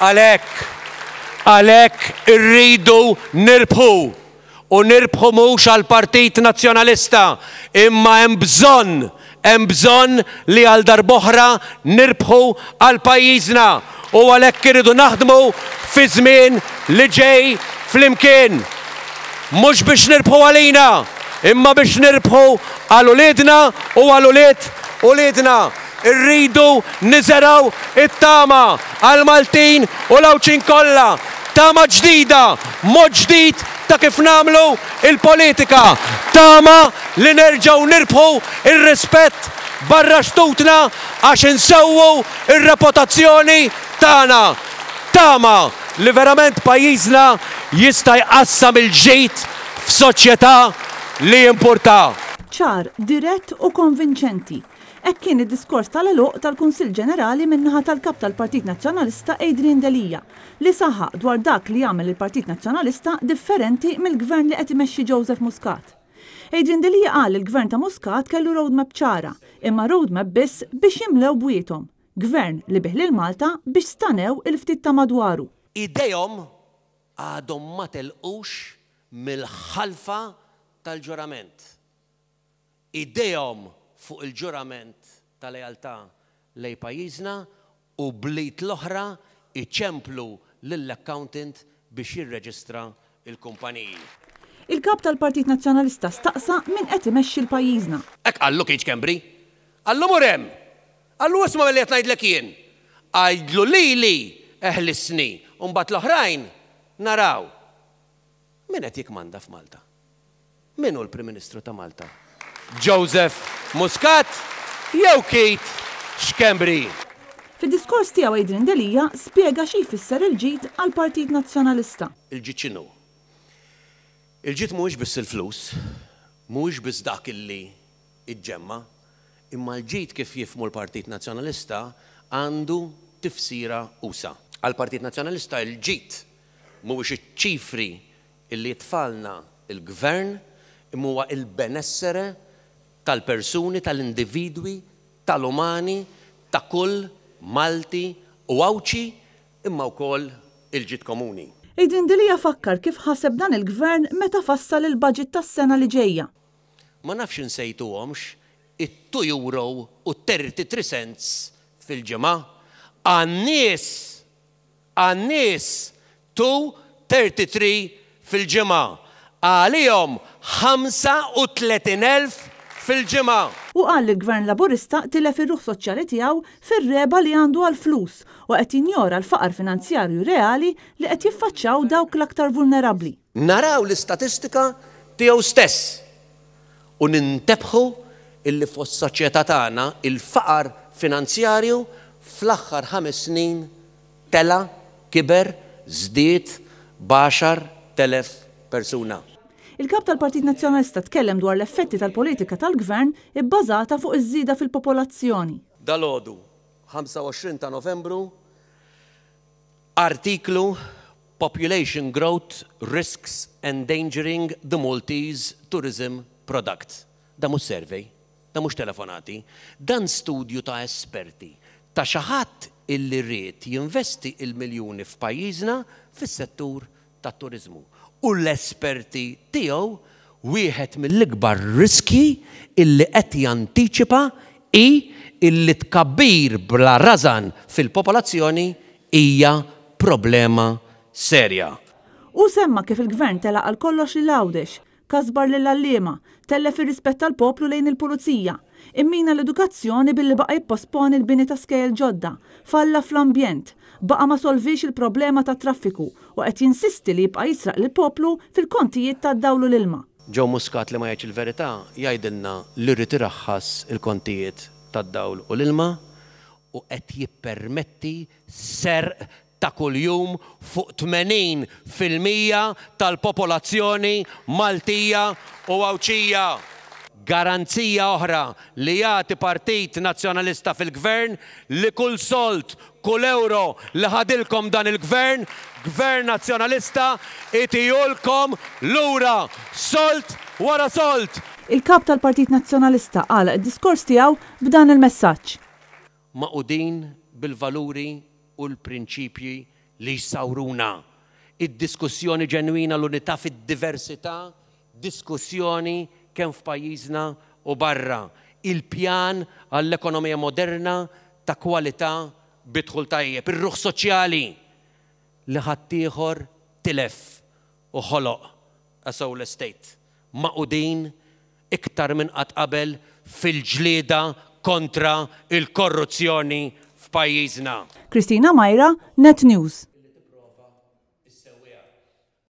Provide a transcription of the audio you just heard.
Għalhekk irridu nirbħu u nirbħu mhux għall-Partit Nazzjonalista, imma hemm bżonn li għal darb'oħra nirbħu għal pajjiżna u għalhekk irridu naħdmu fi żmien li ġej flimkien. Mhux biex nirbħu għalina, imma biex nirbħu għal uliedna u għal uliedna. Irridu niżeraw it-tama għal Maltin u l-Awċin kollha. Tama ġdida, mod ġdid ta' kif nagħmlu il-politika. Tama li nerġgħu nirbħu ir-rispett barra xtutna għax insewwu ir-reputazzjoni tagħna. Tama li verament pajjiżna jista' jqassam il-ġid f'soċjetà li jimpurta. ċar, dirett u konvinċenti. Hekk kien id-diskors tal-għeluq tal-Kunsill Ġenerali min-naħa tal-Kap tal-Partit Nazzjonalista Adrian Delija li saħaq dwar dak li jagħmel il-Partit Nazzjonalista differenti mill-gvern li qed imexxi Joseph Muscat. Adrian Delija qal il-gvern ta' Muscat kellu roadmap ċara, imma roadmap biss biex jimlew bwietom. Gvern li biħ lil Malta biex stanew il-ftit ta' madwaru. Idejhom għadhom ma telqux mill-ħalfa tal-ġurament. Idejhom fuq il-ġurament tal-lealtà lejn pajjiżna u bliet l-oħra iċemplu lill-accountant biex jirreġistra il-kumpaniji. Il-kap tal-Partit Nazzjonalista staqsa min qed imexxi l-pajjiżna. Hekk qallu Keith Kembri, qallu murem, qallu isma' milli qed ngħidlek jien. Għajdlu lili eħlisni u mbagħad l-oħrajn naraw. Min qed jikmanda f'Malta? Min hu l-Prim Ministru ta' Malta? Joseph Muscat jew Keith Kembri? Fid-diskors tiegħu Adrian Delija spjega xi jfisser il-ġid għall-Partit Nazzjonalista. Il-ġid x'inhu? Il-ġid mhuwiex biss il-flus, mhuwiex biss dak illi iġġemma, imma l-ġid kif jifhmu l-Partit Nazzjonalista għandu tifsira usa. Għall-Partit Nazzjonalista il-ġid mhuwiex iċ-ċifri illi jitfalna il-gvern imma huwa il-benessere tal-persuni, tal-individwi, tal-umani, ta' kull Malti u Awċi imma wkoll il-ġid komuni. Adrian Delija fakkar kif ħaseb dan il-gvern meta fassal il-budget tas-sena li ġejja. Ma nafx insejtuhomx it-€2 u 33 cents fil-ġimgħa għan-nies 2.33 fil-ġimgħa. Għalihom 35,000 fil-ġimgħa. U qal li l-Gvern Laburista tilef ir-ruħ soċjali tiegħu fir-reba li għandu għall-flus u qed jinjora l-faqar finanzjarju reali li qed jiffaċċjaw dawk l-aktar vulnerabbli. Naraw l-istatistika tiegħu stess u nintebħu illi fos-soċjetà tagħna il-faqar finanzjarju fl-aħħar 5 snin tela kiber żdied b'10,000 persuna. Il-kap tal-Partit Nazzjonalista tkellem dwar l-effetti tal-politika tal-gvern ibbażata fuq iż-żieda fil-popolazzjoni. Dalgħodu 25 ta' Novembru artiklu Population Growth Risks Endangering the Maltese Tourism Product. Da mhux survey, da mhux telefonati, dan studju ta' esperti ta' xi ħadd illi rrid jinvesti il-miljuni f'pajjiżna fis-settur tat-turiżmu. U l-esperti tiegħu wieħed mill-ikbar riski illi qed jantiċipa illi tkabbir bla rażan fil-popolazzjoni hija problema serja. U semma kif il-gvern telaq għal kollox lil Għawdex, kasbar lil għalliema, tellef ir-rispett tal-poplu lejn il-pulizija, immina l-edukazzjoni billi baqa' jipposponi l-bini ta' skejjel ġodda, falla fl-ambjent, baqa' ma solvix il-problema ta' traffiku u qed jinsisti li jibqa' jisraq lill-poplu fil-kontijiet tad-dawlu l-ilma. Joe Muscat li ma jgħidx il-verità jgħidilna li rrid iraħħas il-kontijiet tad-dawl u l-ilma u qed jippermetti serq ta' kuljum fuq 80% tal-popolazzjoni Maltija u Awċija. Garanzija oħra li jagħti Partit Nazzjonalista fil-Gvern li kull solt, kull euro li ħadilkom dan il-Gvern, Gvern Nazzjonalista itijulkom lura solt wara solt. Il-kap tal-Partit Nazzjonalista qal id-diskors tiegħu b'dan il-messaġġ. Maqudin bil-valuri u l-prinċipji li jsawruna. Id-diskussjoni ġenwina l-unità fid-diversità, diskussjoni kemm f'pajjiżna u barra. Il-pjan għall-ekonomija moderna ta' kwalità bidħul tajjeb, ir-ruħ soċjali li ħaddieħor tilef u ħoloq a soul estate. Maqudin iktar minn qatt qabel fil-ġlieda kontra il-korruzzjoni f'pajjiżna. Kristina Majra, Net News.